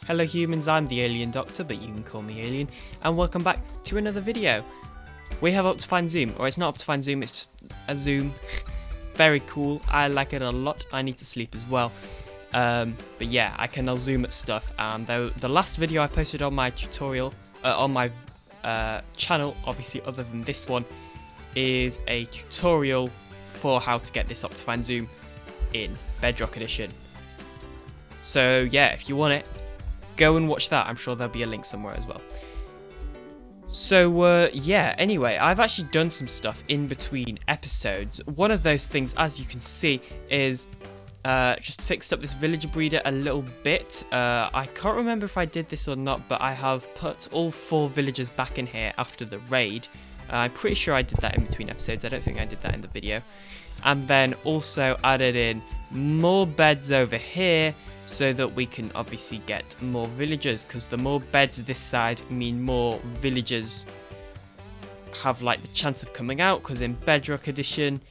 Hello humans, I'm the AlienDoctor, but you can call me Alien, and welcome back to another video. We have Optifine Zoom, or it's not Optifine Zoom, it's just a Zoom. Very cool, I like it a lot. I need to sleep as well. But yeah, I can now zoom at stuff, and the last video I posted on my tutorial, on my channel, obviously other than this one, is a tutorial for how to get this Optifine Zoom in Bedrock Edition. So yeah, if you want it, go and watch that. I'm sure there'll be a link somewhere as well. So yeah, anyway, I've actually done some stuff in between episodes. One of those things, as you can see, is just fixed up this villager breeder a little bit. I can't remember if I did this or not, but I have put all 4 villagers back in here after the raid. I'm pretty sure I did that in between episodes. I don't think I did that in the video. And then also added in more beds over here, so that we can obviously get more villagers, because the more beds this side mean more villagers have like the chance of coming out, because in Bedrock Edition,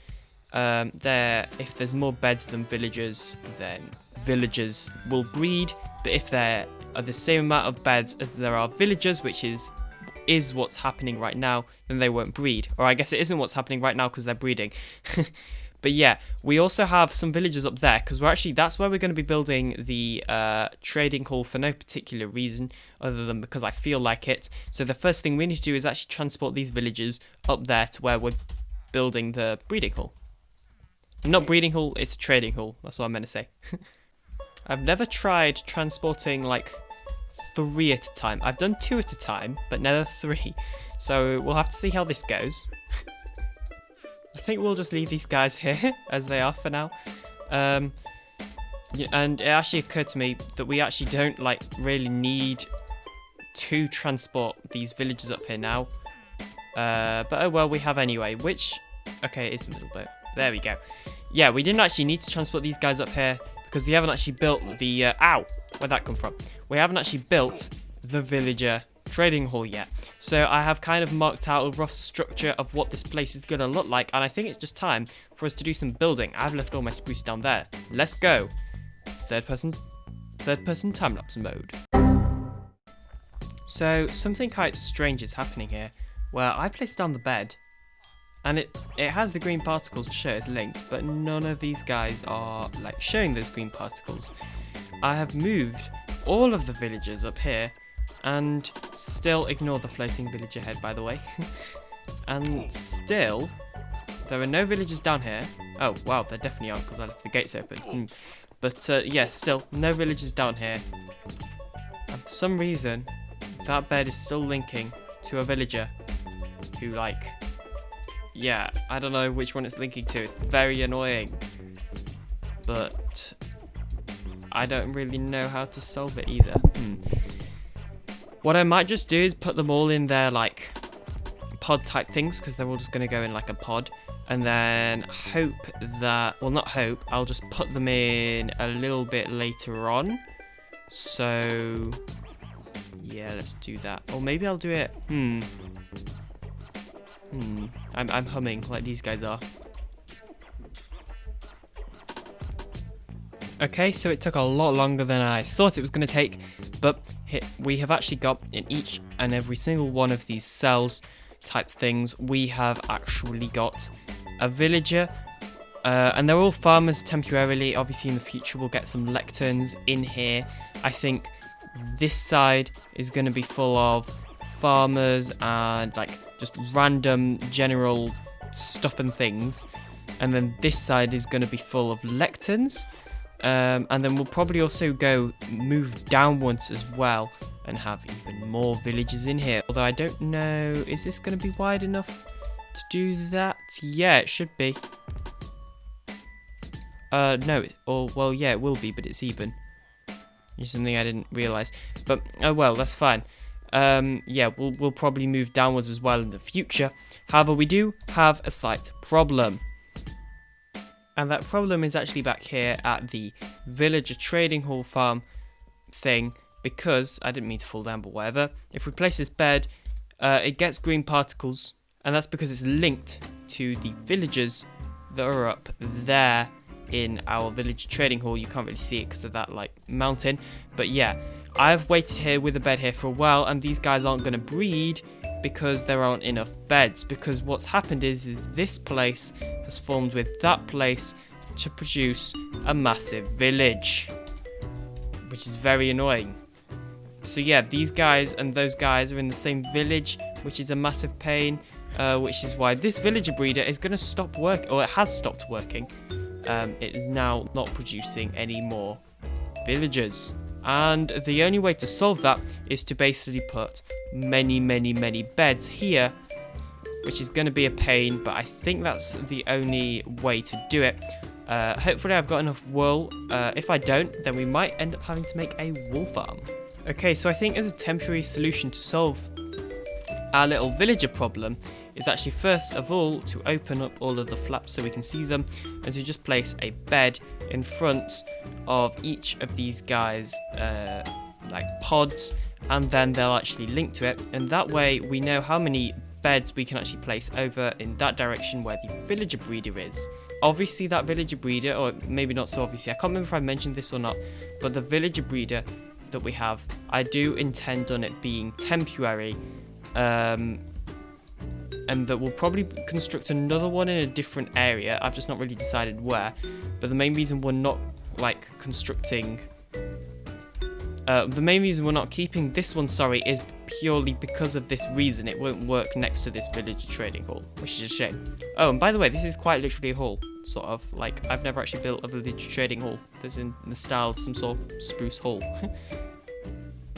if there's more beds than villagers, then villagers will breed, but if there are the same amount of beds as there are villagers, which is what's happening right now, then they won't breed. Or I guess it isn't what's happening right now because they're breeding. But yeah, we also have some villagers up there, because that's where we're going to be building the trading hall for no particular reason other than because I feel like it. So the first thing we need to do is actually transport these villagers up there to where we're building the breeding hall. Not breeding hall, it's a trading hall. That's what I meant to say. I've never tried transporting like 3 at a time. I've done 2 at a time, but never 3. So we'll have to see how this goes. I think we'll just leave these guys here as they are for now. And it actually occurred to me that we actually don't like really need to transport these villagers up here now. But oh well, we have anyway, which, okay, it is the middle boat. There we go. Yeah, we didn't actually need to transport these guys up here because we haven't actually built the, ow, where'd that come from? We haven't actually built the villager trading hall yet. So I have kind of marked out a rough structure of what this place is going to look like, and I think it's just time for us to do some building. I've left all my spruce down there. Let's go. Third person time-lapse mode. So something quite strange is happening here, where I placed down the bed, and it has the green particles to show it's linked, but none of these guys are like showing those green particles. I have moved all of the villagers up here, and still ignore the floating villager head, by the way. And still, there are no villagers down here. Oh, wow, there definitely aren't because I left the gates open. But yeah, still, no villagers down here. And for some reason, that bed is still linking to a villager who, like, yeah, I don't know which one it's linking to. It's very annoying. But I don't really know how to solve it either. What I might just do is put them all in their like pod type things, because they're all just going to go in like a pod, and then hope that, well, not hope, I'll just put them in a little bit later on. So yeah, let's do that. Or maybe I'll do it, I'm humming like these guys are. Okay, so it took a lot longer than I thought it was going to take, but we have actually got in each and every single one of these cells type things, we have actually got a villager, and they're all farmers temporarily. Obviously in the future we'll get some lecterns in here. I think this side is going to be full of farmers and like just random general stuff and things, and then this side is going to be full of lecterns. And then we'll probably also move downwards as well and have even more villages in here. Although I don't know, is this going to be wide enough to do that? Yeah, it should be. No, well, yeah, it will be, but it's even. It's something I didn't realise. But, oh well, that's fine. Yeah, we'll probably move downwards as well in the future. However, we do have a slight problem. And that problem is actually back here at the villager trading hall farm thing, because, I didn't mean to fall down, but whatever. If we place this bed, it gets green particles, and that's because it's linked to the villagers that are up there in our village trading hall. You can't really see it because of that like mountain, but yeah, I've waited here with a bed here for a while, and these guys aren't going to breed because there aren't enough beds, because what's happened is this place has formed with that place to produce a massive village, which is very annoying. So yeah, these guys and those guys are in the same village, which is a massive pain, which is why this villager breeder is going to stop work, or it has stopped working. It is now not producing any more villagers. And the only way to solve that is to basically put many beds here, which is going to be a pain, but I think that's the only way to do it. Hopefully I've got enough wool. If I don't, then we might end up having to make a wool farm. Okay, so I think as a temporary solution to solve our little villager problem is actually first of all to open up all of the flaps so we can see them, and to just place a bed in front of each of these guys like pods, and then they'll actually link to it, and that way we know how many beds we can actually place over in that direction where the villager breeder is. Obviously that villager breeder, or maybe not so obviously, I can't remember if I mentioned this or not, but the villager breeder that we have, I do intend on it being temporary, and that we'll probably construct another one in a different area. I've just not really decided where, but the main reason we're not like constructing, the main reason we're not keeping this one, sorry, is purely because of this reason. It won't work next to this villager trading hall, which is a shame. Oh, and by the way, this is quite literally a hall, sort of. Like, I've never actually built a villager trading hall that's in the style of some sort of spruce hall.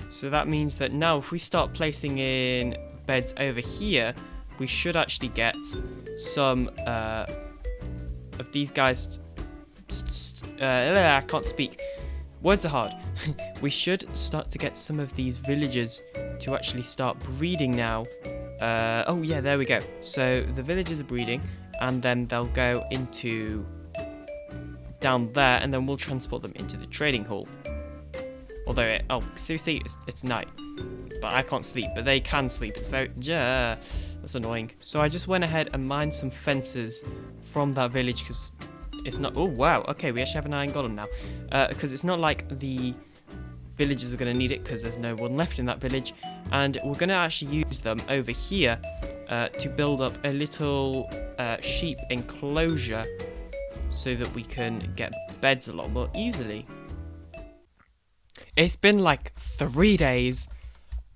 So that means that now if we start placing in beds over here, we should actually get some of these guys. I can't speak. Words are hard. We should start to get some of these villagers to actually start breeding now. Oh yeah, there we go. So the villagers are breeding, and then they'll go into down there, and then we'll transport them into the trading hall. Although, oh, seriously, it's night. But I can't sleep, but they can sleep. It's very, yeah, that's annoying. So I just went ahead and mined some fences from that village, because it's not, oh wow, okay, we actually have an iron golem now. Because it's not like the villagers are going to need it, because there's no one left in that village. And we're going to actually use them over here to build up a little sheep enclosure so that we can get beds a lot more easily. It's been like 3 days.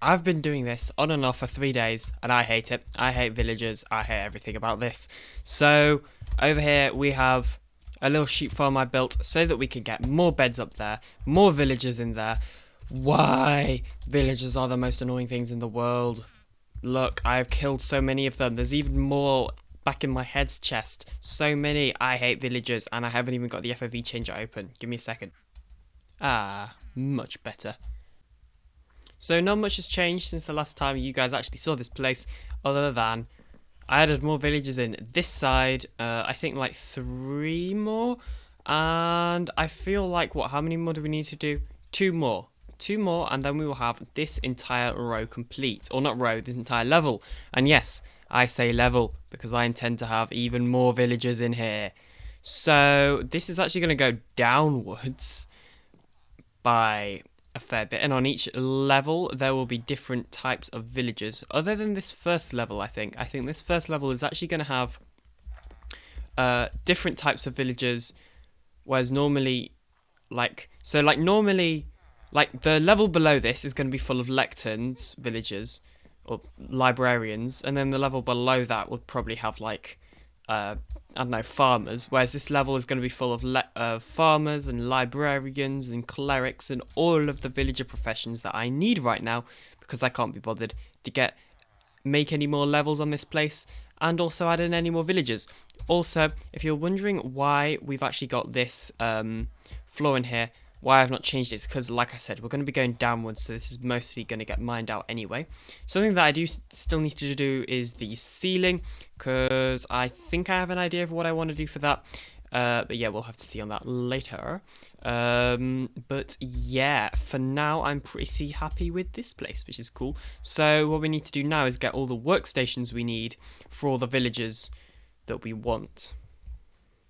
I've been doing this on and off for 3 days, and I hate it. I hate villagers. I hate everything about this. So over here we have a little sheep farm I built so that we can get more beds up there, more villagers in there. Why? Villagers are the most annoying things in the world. Look, I've killed so many of them. There's even more back in my head's chest. So many. I hate villagers, and I haven't even got the FOV changer open. Give me a second. Ah, much better. So not much has changed since the last time you guys actually saw this place, other than I added more villagers in this side. I think like 3 more, and I feel like, what, how many more do we need to do? 2 more. 2 more, and then we will have this entire row complete. Or not row, this entire level. And yes, I say level because I intend to have even more villagers in here. So this is actually going to go downwards by a fair bit, and on each level there will be different types of villagers, other than this first level. I think this first level is actually going to have different types of villagers, whereas normally normally the level below this is going to be full of lecterns, villagers, or librarians, and then the level below that would probably have like I don't know, farmers, whereas this level is going to be full of farmers and librarians and clerics and all of the villager professions that I need right now, because I can't be bothered to make any more levels on this place, and also add in any more villagers. Also, if you're wondering why we've actually got this floor in here, why I've not changed it, it's because, like I said, we're going to be going downwards, so this is mostly going to get mined out anyway. Something that I do still need to do is the ceiling, because I think I have an idea of what I want to do for that. But yeah, we'll have to see on that later. But yeah, for now, I'm pretty happy with this place, which is cool. So what we need to do now is get all the workstations we need for all the villagers that we want.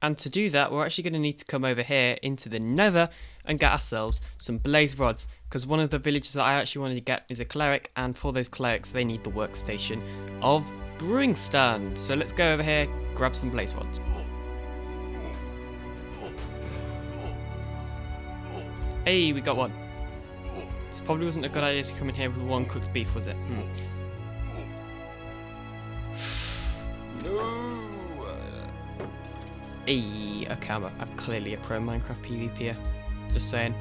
And to do that, we're actually going to need to come over here into the nether and get ourselves some blaze rods. Because one of the villages that I actually wanted to get is a cleric. And for those clerics, they need the workstation of brewing stand. So let's go over here, grab some blaze rods. Hey, we got one. This probably wasn't a good idea to come in here with one cooked beef, was it? No. Hey, okay, I'm clearly a pro Minecraft PvPer. Just saying.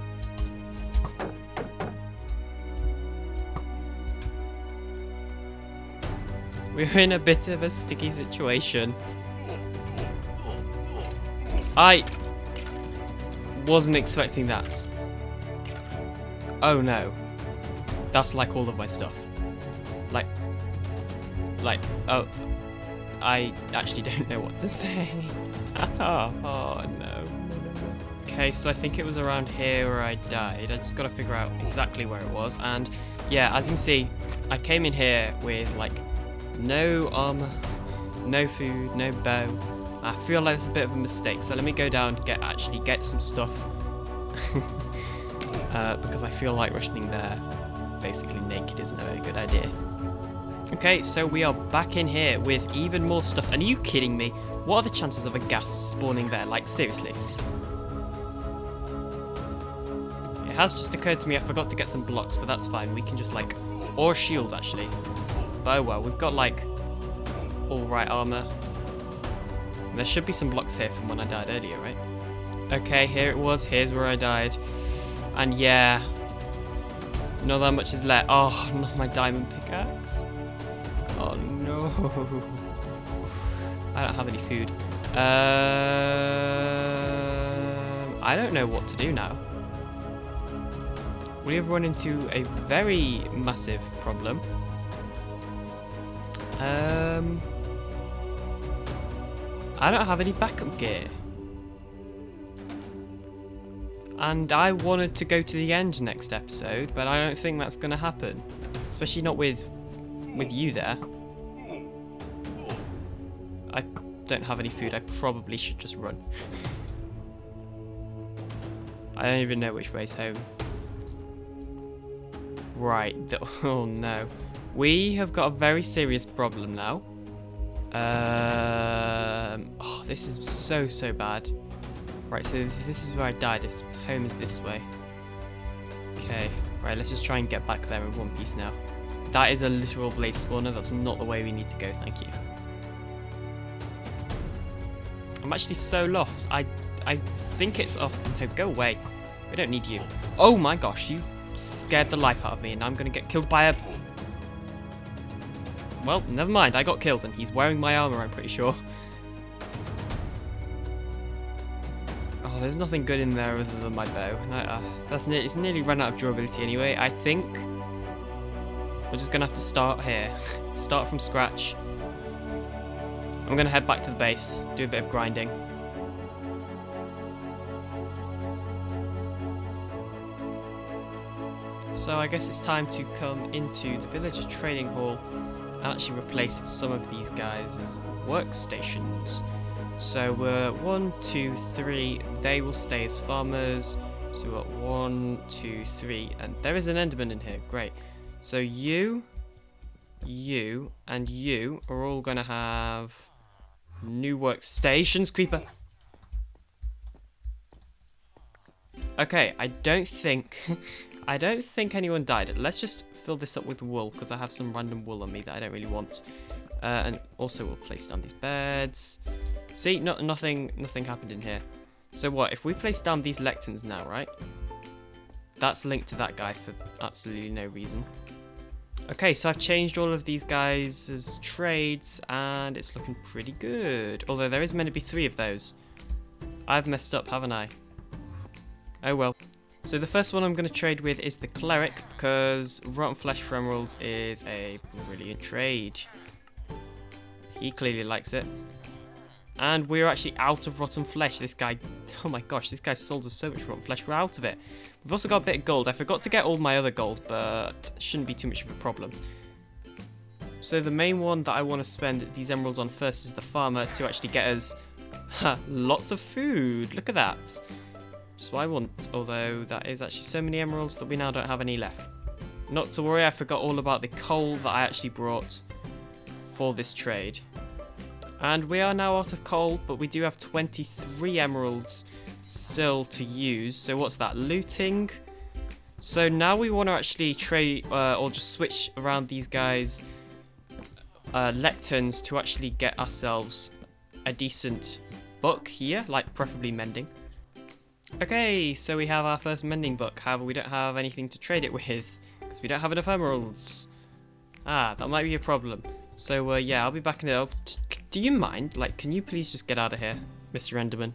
We're in a bit of a sticky situation. I wasn't expecting that. Oh no. That's like all of my stuff. Like, oh. I actually don't know what to say. Oh no. Okay, so I think it was around here where I died. I just gotta figure out exactly where it was. And yeah, as you can see, I came in here with like no armor, no food, no bow. I feel like it's a bit of a mistake. So let me go down and get some stuff. Because I feel like rushing there basically naked isn't a very good idea. Okay, so we are back in here with even more stuff. And are you kidding me? What are the chances of a ghast spawning there? Like, seriously. It has just occurred to me I forgot to get some blocks, but that's fine. We can just, like... Or a shield, actually. But oh well, we've got, like, all-right armor. And there should be some blocks here from when I died earlier, right? Okay, here it was. Here's where I died. And yeah... Not that much is left. Oh, not my diamond pickaxe. Oh no. I don't have any food. I don't know what to do now. We have run into a very massive problem. I don't have any backup gear. And I wanted to go to the end next episode, but I don't think that's going to happen. Especially not with you there. I don't have any food. I probably should just run. I don't even know which way's home. Right. Oh no. We have got a very serious problem now. Oh, this is so bad. Right, so this is where I died. Home is this way. Okay. Right, let's just try and get back there in one piece now. That is a literal blaze spawner. That's not the way we need to go, thank you. I'm actually so lost. I think it's... Oh, no, go away. We don't need you. Oh my gosh, you scared the life out of me, and I'm going to get killed by a... Well, never mind. I got killed, and he's wearing my armor, I'm pretty sure. Oh, there's nothing good in there other than my bow. It's nearly run out of durability anyway. I think we're just going to have to start here. Start from scratch. I'm going to head back to the base, do a bit of grinding. So I guess it's time to come into the villager trading hall and actually replace some of these guys as workstations. So 1, 2, 3, they will stay as farmers. So we've got 1, 2, 3, and there is an enderman in here, great. So you, and you are all gonna have new workstations, creeper. Okay, I don't think anyone died. Let's just fill this up with wool, because I have some random wool on me that I don't really want. And also we'll place down these beds. See, nothing happened in here. So what, if we place down these lecterns now, right? That's linked to that guy for absolutely no reason. Okay, so I've changed all of these guys as trades, and it's looking pretty good. Although there is meant to be 3 of those. I've messed up, haven't I? Oh well. So the first one I'm going to trade with is the cleric, because rotten flesh for emeralds is a brilliant trade. He clearly likes it. And we're actually out of rotten flesh. This guy, oh my gosh, this guy sold us so much rotten flesh. We're out of it. We've also got a bit of gold. I forgot to get all my other gold, but shouldn't be too much of a problem. So the main one that I want to spend these emeralds on first is the farmer, to actually get us Ha, lots of food. Look at that. Just what I want. Although that is actually so many emeralds that we now don't have any left. Not to worry, I forgot all about the coal that I actually brought for this trade. And we are now out of coal, but we do have 23 emeralds still to use. So what's that? Looting. So now we want to actually trade or just switch around these guys' lecterns to actually get ourselves a decent book here, like preferably mending. Okay, so we have our first mending book. However, we don't have anything to trade it with because we don't have enough emeralds. Ah, that might be a problem. So yeah, I'll be backing it up. Do you mind? Like, can you please just get out of here, Mr. Enderman?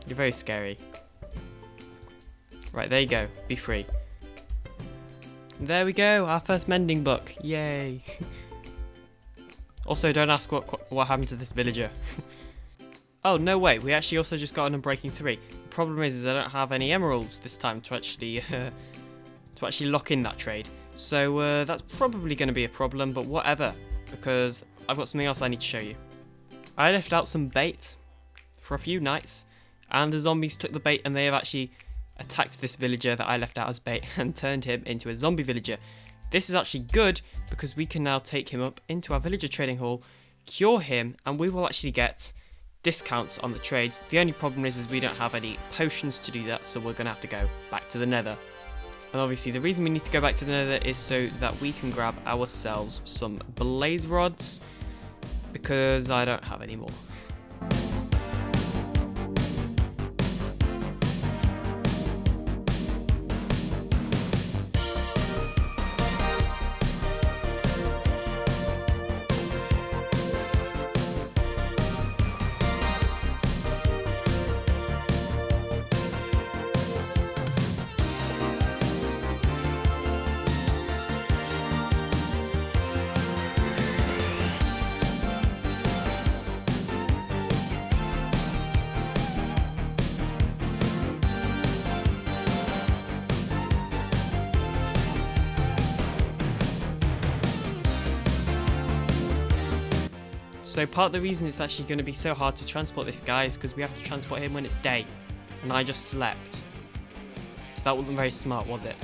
You're very scary. Right, there you go. Be free. There we go, our first mending book. Yay. Also, don't ask what happened to this villager. Oh, no way. We actually also just got an Unbreaking 3. The problem is I don't have any emeralds this time to actually lock in that trade. So that's probably going to be a problem, but whatever. Because I've got something else I need to show you. I left out some bait for a few nights. And the zombies took the bait and they have actually attacked this villager that I left out as bait and turned him into a zombie villager. This is actually good because we can now take him up into our villager trading hall, cure him, and we will actually get discounts on the trades. The only problem is we don't have any potions to do that, so we're going to have to go back to the nether. And obviously the reason we need to go back to the nether is so that we can grab ourselves some blaze rods, because I don't have any more. So part of the reason it's actually going to be so hard to transport this guy is because we have to transport him when it's day. And I just slept. So that wasn't very smart, was it?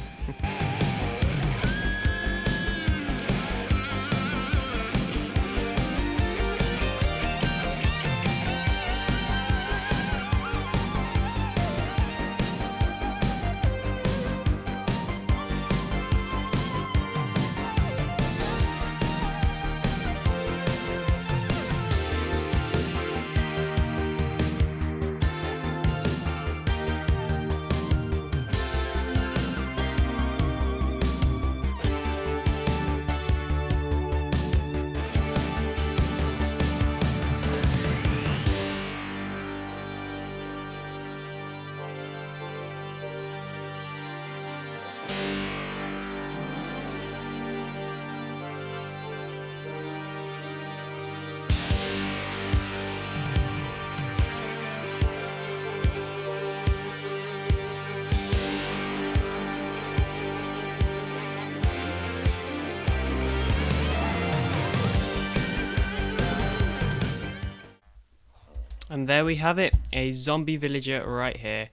And there we have it, a zombie villager right here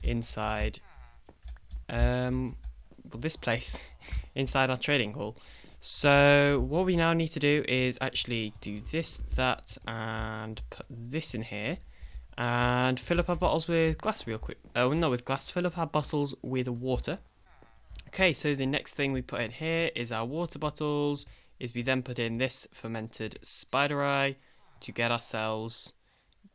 inside this place, inside our trading hall. So what we now need to do is actually do this, that, and put this in here and fill up our bottles with glass real quick. Oh, not with glass, fill up our bottles with water. Okay, so the next thing we put in here is our water bottles, is we then put in this fermented spider eye to get ourselves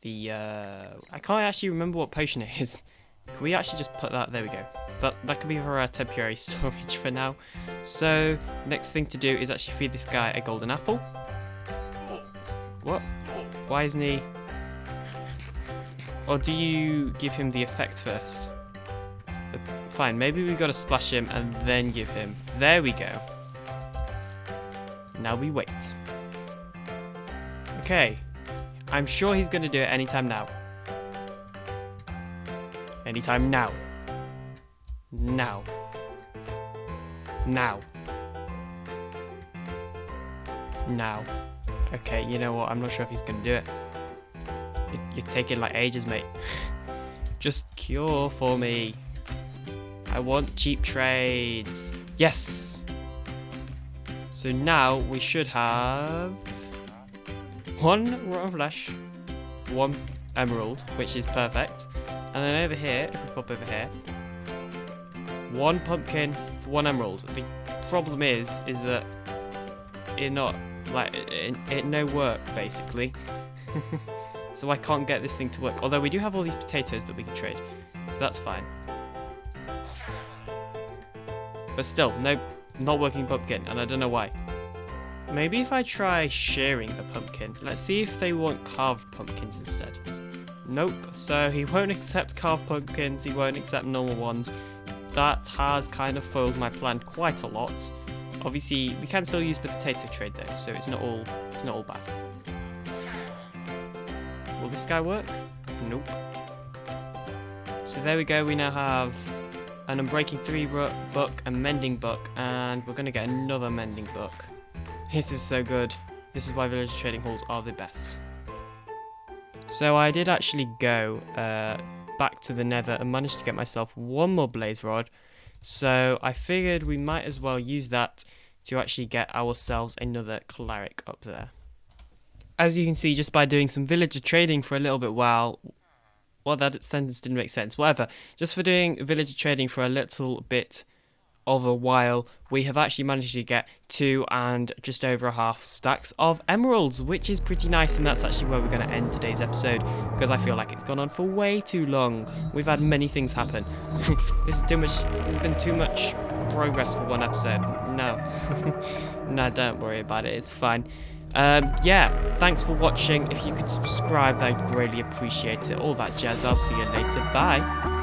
the I can't actually remember what potion it is. Can we actually just put that? There we go. That could be for our temporary storage for now. So next thing to do is actually feed this guy a golden apple. What? Why isn't he? Or do you give him the effect first? Fine, maybe we gotta splash him and then give him. There we go. Now we wait. Okay. I'm sure he's going to do it anytime now. Anytime now. Now. Now. Now. Okay, you know what? I'm not sure if he's going to do it. You're taking like ages, mate. Just cure for me. I want cheap trades. Yes! So now we should have 1 rotten flesh, 1 emerald, which is perfect. And then over here, if we pop over here, 1 pumpkin, 1 emerald. The problem is that it not like it no work basically. So I can't get this thing to work. Although we do have all these potatoes that we can trade, so that's fine. But still, no, not working pumpkin, and I don't know why. Maybe if I try sharing a pumpkin. Let's see if they want carved pumpkins instead. Nope. So he won't accept carved pumpkins. He won't accept normal ones. That has kind of foiled my plan quite a lot. Obviously, we can still use the potato trade though, so it's not all bad. Will this guy work? Nope. So there we go. We now have an Unbreaking 3 book, a Mending book, and we're gonna get another Mending book. This is so good. This is why villager trading halls are the best. So I did actually go back to the nether and managed to get myself 1 more blaze rod. So I figured we might as well use that to actually get ourselves another cleric up there. As you can see, just by doing some villager trading for a little bit while... Well, that sentence didn't make sense. Whatever. Just for doing villager trading for a little bit of a while, we have actually managed to get 2 and just over a half stacks of emeralds, which is pretty nice, and that's actually where we're going to end today's episode, because I feel like it's gone on for way too long. We've had many things happen. This is too much. There's been too much progress for 1 episode. No. No, don't worry about it. It's fine. Yeah, thanks for watching. If you could subscribe, I'd greatly appreciate it. All that jazz. I'll see you later. Bye.